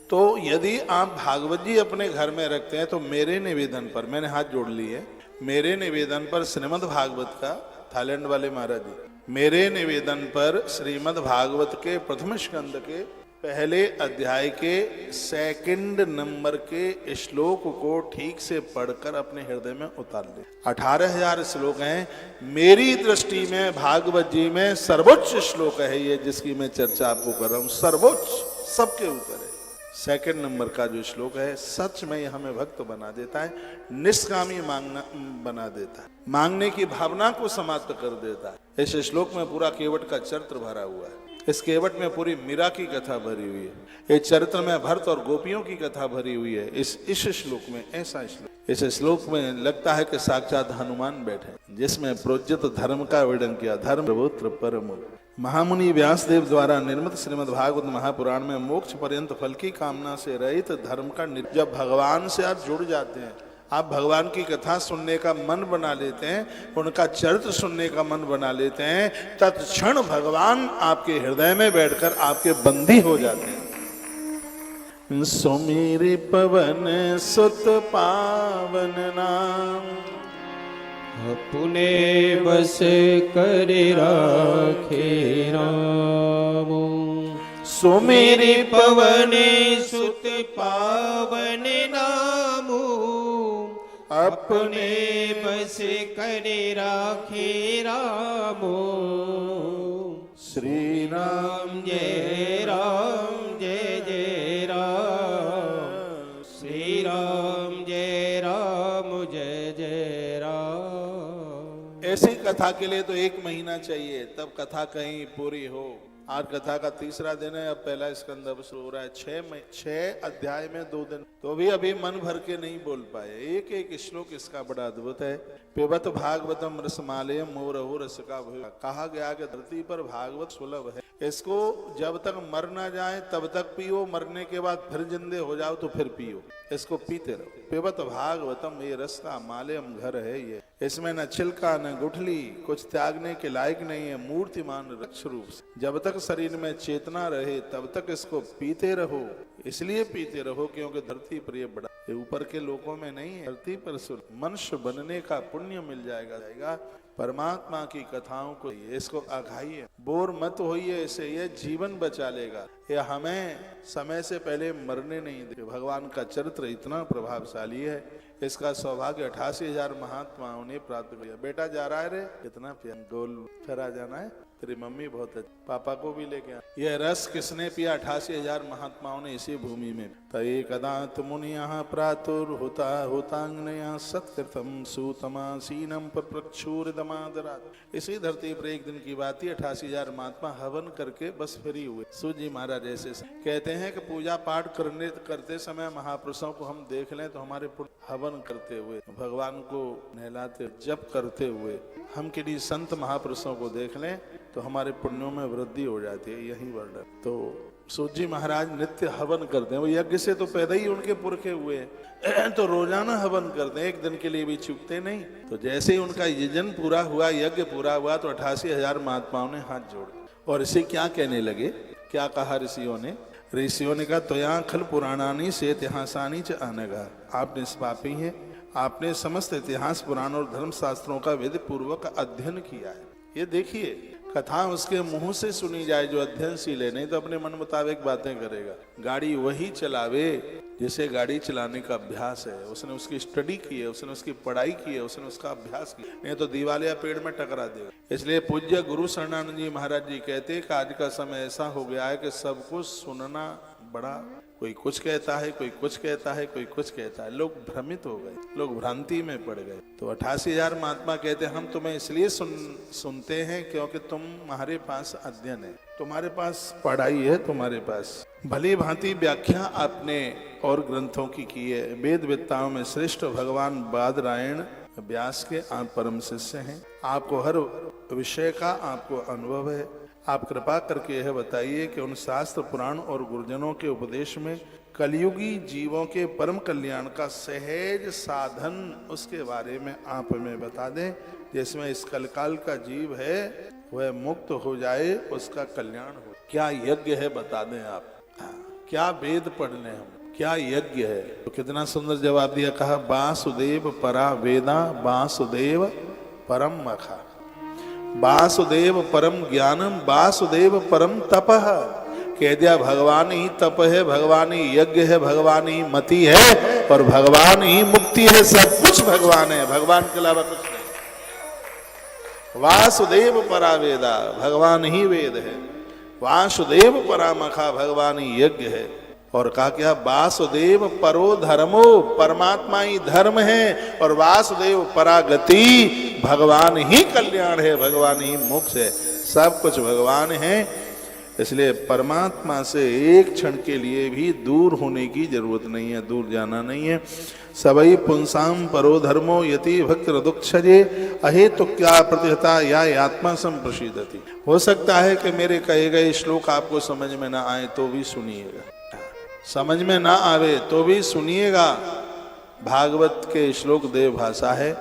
तो यदि आप भागवत जी अपने घर में रखते हैं तो मेरे निवेदन पर, मैंने हाथ जोड़ लिए, मेरे निवेदन पर श्रीमद् भागवत का, थाईलैंड वाले महाराज जी, मेरे निवेदन पर श्रीमद् भागवत के प्रथम स्कंद के पहले अध्याय के सेकंड नंबर के श्लोक को ठीक से पढ़कर अपने हृदय में उतार ले। 18,000 श्लोक हैं। मेरी दृष्टि में भागवत जी में सर्वोच्च श्लोक है ये, जिसकी मैं चर्चा आपको कर रहा हूं। सर्वोच्च, सबके ऊपर है। सेकंड नंबर का जो श्लोक है, सच में हमें भक्त बना देता है, निष्कामी मांगना बना देता है, मांगने की भावना को समाप्त कर देता है। इस श्लोक में पूरा केवट का चरित्र भरा हुआ है। इस केवट में पूरी मीरा की कथा भरी हुई है। इस चरित्र में भरत और गोपियों की कथा भरी हुई है। इस श्लोक में, ऐसा श्लोक, इस श्लोक में लगता है कि साक्षात हनुमान बैठे, जिसमें प्रोज्जित धर्म का वर्णन किया। धर्म सर्वत्र परम। महामुनि व्यासदेव द्वारा निर्मित श्रीमद् भागवत महापुराण में मोक्ष पर्यंत फल की कामना से रहित धर्म का, जब भगवान से आप जुड़ जाते हैं, आप भगवान की कथा सुनने का मन बना लेते हैं, उनका चरित्र सुनने का मन बना लेते हैं, तत्क्षण भगवान आपके हृदय में बैठकर आपके बंदी हो जाते हैं। सुमिरि पवन सुत पावन नाम, अपने बस कर राखे राम। सुमिरि पवन सुत पावन नाम, अपने बस कर राखे राम। श्री राम जय राम, जय जय राम। श्री राम जय राम, जय जय राम। ऐसी कथा के लिए तो 1 महीना चाहिए, तब कथा कहीं पूरी हो। आज कथा का तीसरा दिन है, अब पहला स्कंद अब शुरू हो रहा है। 6 अध्याय में 2 दिन, तो भी अभी मन भर के नहीं बोल पाए। एक एक श्लोक इसका बड़ा अद्भुत है। पिबत भागवतम रसमालयम मोरहु रस का भय। कहा गया कि धरती पर भागवत सुलभ है, इसको जब तक मर ना जाए तब तक पियो, मरने के बाद फिर जिंदे हो जाओ तो फिर पियो, इसको पीते रहो। पिबत भागवतम, ये रस का मालयम घर है ये, इसमें न छिलका न गुठली, कुछ त्यागने के लायक नहीं है, मूर्तिमान रक्ष रूप से। जब तक शरीर में चेतना रहे तब तक इसको पीते रहो। इसलिए पीते रहो क्योंकि धरती पर ये बड़ा, ये ऊपर के लोगों में नहीं है, धरती पर मनुष्य बनने का पुण्य मिल जाएगा। परमात्मा की कथाओं को इसको आघाइए, बोर मत होइए, इसे ये जीवन बचा लेगा, ये हमें समय से पहले मरने नहीं दे। भगवान का चरित्र इतना प्रभावशाली है, इसका सौभाग्य 88,000 महात्माओं ने प्राप्त किया। बेटा जा रहा है रे, कितना प्यार, गोल चरा जाना है, तेरी मम्मी बहुत अच्छी, पापा को भी लेके आ। यह रस किसने पिया? 88,000 महात्माओं ने इसी भूमि में। तय कदात मुनि यहाँ प्रातुर होता होतांगनया सत्कृतम सूतमासीनम पर प्रक्षुरिदमादरात। इसी धरती पर एक दिन की बात थी, 88,000 महात्मा हवन करके बस फ्री हुए। सूजी महाराज ऐसे कहते हैं कि पूजा पाठ करते समय महापुरुषों को हम देख लें तो हमारे हवन करते हुए, भगवान को नहलाते, जप करते हुए हम किसी संत महापुरुषों को देख लें तो हमारे पुण्यों में वृद्धि हो जाती है, यही वर्णन। तो सूजी महाराज नित्य हवन करते हैं, वो यज्ञ से तो पैदा ही उनके पुरखे हुए हैं, तो रोजाना हवन करते हैं, एक दिन के लिए भी चूकते नहीं। तो जैसे ही उनका यजन पूरा हुआ, यज्ञ पूरा हुआ, तो 88,000 महात्माओं ने हाथ जोड़े और इसे क्या कहने लगे? क्या कहा ऋषियों ने? ऋषियों ने कहा, त्वया खल पुराणानी से इतिहासानी च अनघा। आप निष्पापी हैं, आपने समस्त इतिहास, पुराण और धर्म शास्त्रों का विधि पूर्वक अध्ययन किया है। ये देखिए, कथा उसके मुंह से सुनी जाए जो अध्ययनशील है, नहीं तो अपने मन मुताबिक बातें करेगा। गाड़ी वही चलावे जिसे गाड़ी चलाने का अभ्यास है, उसने उसकी स्टडी की है, उसने उसकी पढ़ाई की है, उसने उसका अभ्यास किया, नहीं तो दीवालिया पेड़ में टकरा देगा। इसलिए पूज्य गुरु शरणानंद जी महाराज जी कहते हैं कि आज का समय ऐसा हो गया है कि सब कुछ सुनना बड़ा, कोई कुछ कहता है, कोई कुछ कहता है, कोई कुछ कहता है, लोग भ्रमित हो गए, लोग भ्रांति में पड़ गए। तो 88,000 महात्मा कहते हैं, हम तुम्हें इसलिए सुनते हैं क्योंकि तुम्हारे पास अध्ययन है, तुम्हारे पास पढ़ाई है, तुम्हारे पास भली भांति व्याख्या आपने और ग्रंथों की है। वेद वेत्ताओं में श्रेष्ठ भगवान बादरायण व्यास के आप परम शिष्य हैं, आपको हर विषय का आपको अनुभव है। आप कृपा करके यह बताइए कि उन शास्त्र, पुराण और गुरुजनों के उपदेश में कलयुगी जीवों के परम कल्याण का सहज साधन, उसके बारे में आप हमें बता दें, जिसमें इस कलकाल का जीव है वह मुक्त हो जाए, उसका कल्याण हो। क्या यज्ञ है बता दें आप, क्या वेद पढ़ने हम, क्या यज्ञ है। तो कितना सुंदर जवाब दिया, कहा वासुदेव परा वेदा वासुदेव परम मखा, वासुदेव परम ज्ञानम वासुदेव परम तपः। कह दिया भगवान ही तप है, भगवान ही यज्ञ है, भगवान ही मति है और भगवान ही मुक्ति है। सब कुछ भगवान है, भगवान के अलावा कुछ नहीं। वासुदेव परा वेदा, भगवान ही वेद है। वासुदेव परामखा, भगवान ही यज्ञ है। और कहा क्या, वासुदेव परो धर्मो, परमात्मा ही धर्म है। और वासुदेव परागति, भगवान ही कल्याण है, भगवान ही मोक्ष है। सब कुछ भगवान है। इसलिए परमात्मा से एक क्षण के लिए भी दूर होने की जरूरत नहीं है, दूर जाना नहीं है। सबई पुंसाम परो धर्मो यति भक्त दुक्षजे अहे तो क्या प्रतिहता या आत्मा संप्रसिद्धति। हो सकता है कि मेरे कहे गए श्लोक आपको समझ में ना आए तो भी सुनिएगा, समझ में ना आवे तो भी सुनिएगा। भागवत के श्लोक देव भाषा है,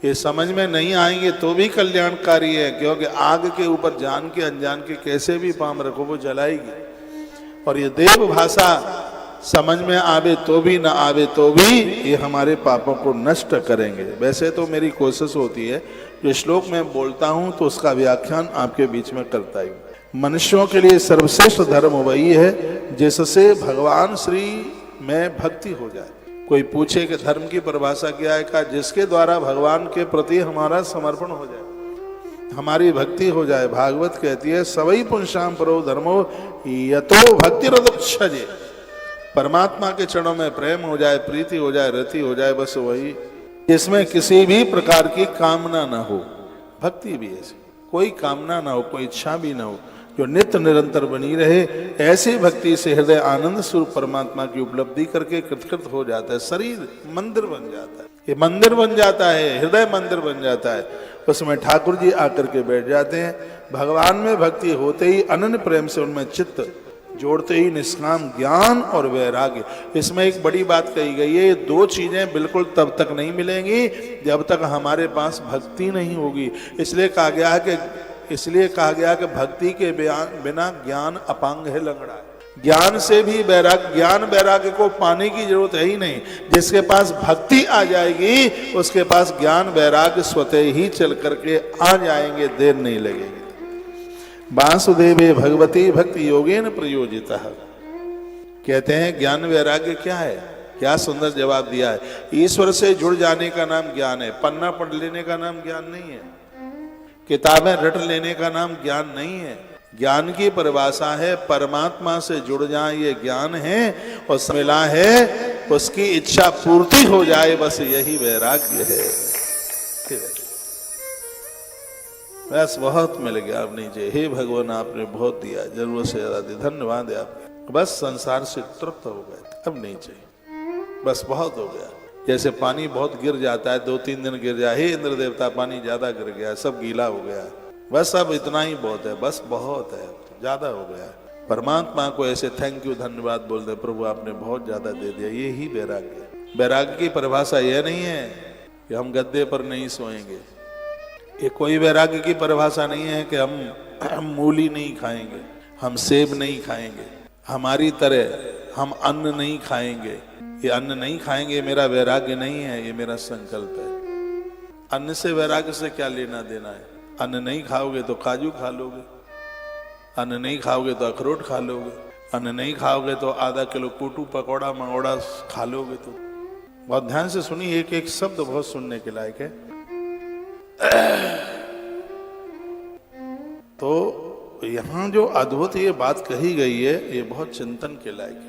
ये समझ में नहीं आएंगे तो भी कल्याणकारी है, क्योंकि आग के ऊपर जान के अनजान के कैसे भी पाम रखो वो जलाएगी। और ये देव भाषा समझ में आवे तो भी ना आवे तो भी ये हमारे पापों को नष्ट करेंगे। वैसे तो मेरी कोशिश होती है जो श्लोक में बोलता हूं तो उसका व्याख्यान आपके बीच में करता ही। मनुष्यों के लिए सर्वश्रेष्ठ धर्म वही है जिससे भगवान श्री में भक्ति हो जाए। कोई पूछे कि धर्म की परिभाषा क्या है, का जिसके द्वारा भगवान के प्रति हमारा समर्पण हो जाए, हमारी भक्ति हो जाए। भागवत कहती है सवई पुंसाम परो धर्मो यतो भक्तिरदुक्षजे, परमात्मा के चरणों में प्रेम हो जाए, प्रीति हो जाए, रति हो जाए, बस वही, जिसमें किसी भी प्रकार की कामना ना हो। भक्ति भी ऐसी, कोई कामना ना हो, कोई इच्छा भी ना हो, जो नित्य निरंतर बनी रहे। ऐसी भक्ति से हृदय आनंद स्वरूप परमात्मा की उपलब्धि करके कृतकृत हो जाता है। शरीर मंदिर बन जाता है, ये मंदिर बन जाता है, हृदय मंदिर बन जाता है। उसमें ठाकुर जी आकर के बैठ जाते हैं। भगवान में भक्ति होते ही अनन्य प्रेम से उनमें चित्त जोड़ते ही निष्काम ज्ञान और वैराग्य। इसमें एक बड़ी बात कही गई है, ये दो चीजें बिल्कुल तब तक नहीं मिलेंगी जब तक हमारे पास भक्ति नहीं होगी। इसलिए कहा गया कि भक्ति के बिना ज्ञान अपांग है, लंगड़ा है। ज्ञान से भी वैराग्य, ज्ञान वैराग्य को पाने की जरूरत है ही नहीं। जिसके पास भक्ति आ जाएगी उसके पास ज्ञान वैराग्य स्वतः ही चल करके आ जाएंगे, देर नहीं लगेगी। वासुदेवे भगवती भक्ति योगेन प्रयोजितः। कहते हैं ज्ञान वैराग्य क्या है, क्या सुंदर जवाब दिया है। ईश्वर से जुड़ जाने का नाम ज्ञान है, पन्ना पढ़ लेने का नाम ज्ञान नहीं है, किताबें रट लेने का नाम ज्ञान नहीं है। ज्ञान की परिभाषा है परमात्मा से जुड़ जाए, ये ज्ञान है। और मिला है उसकी इच्छा पूर्ति हो जाए, बस यही वैराग्य है। बस बहुत मिल गया, अब नहीं चाहिए। हे भगवान आपने बहुत दिया, जरूरत से ज्यादा दिया, धन्यवाद है आपका। बस संसार से तृप्त हो गए, अब नहीं चाहिए, बस बहुत हो गया। जैसे पानी बहुत गिर जाता है, 2-3 दिन गिर जाए, हे इंद्र देवता पानी ज्यादा गिर गया, सब गीला हो गया, बस अब इतना ही बहुत है, बस बहुत है, ज्यादा हो गया। परमात्मा को ऐसे थैंक यू धन्यवाद बोल दे, प्रभु आपने बहुत ज्यादा दे दिया, ये ही वैराग्य। वैराग्य की परिभाषा यह नहीं है कि हम गद्दे पर नहीं सोएंगे, ये कोई वैराग्य की परिभाषा नहीं है कि हम मूली नहीं खाएंगे, हम सेब नहीं खाएंगे, हमारी तरह हम अन्न नहीं खाएंगे। ये अन्न नहीं खाएंगे मेरा वैराग्य नहीं है, ये मेरा संकल्प है। अन्न से वैराग्य से क्या लेना देना है। अन्न नहीं खाओगे तो काजू खा लोगे, अन्न नहीं खाओगे तो अखरोट खा लोगे, अन्न नहीं खाओगे तो आधा किलो कूटू पकौड़ा मंगोड़ा खा लोगे। तो बहुत ध्यान से सुनिए, एक एक शब्द बहुत सुनने के लायक है। तो यहाँ जो अद्भुत ये बात कही गई है, ये बहुत चिंतन के लायक है।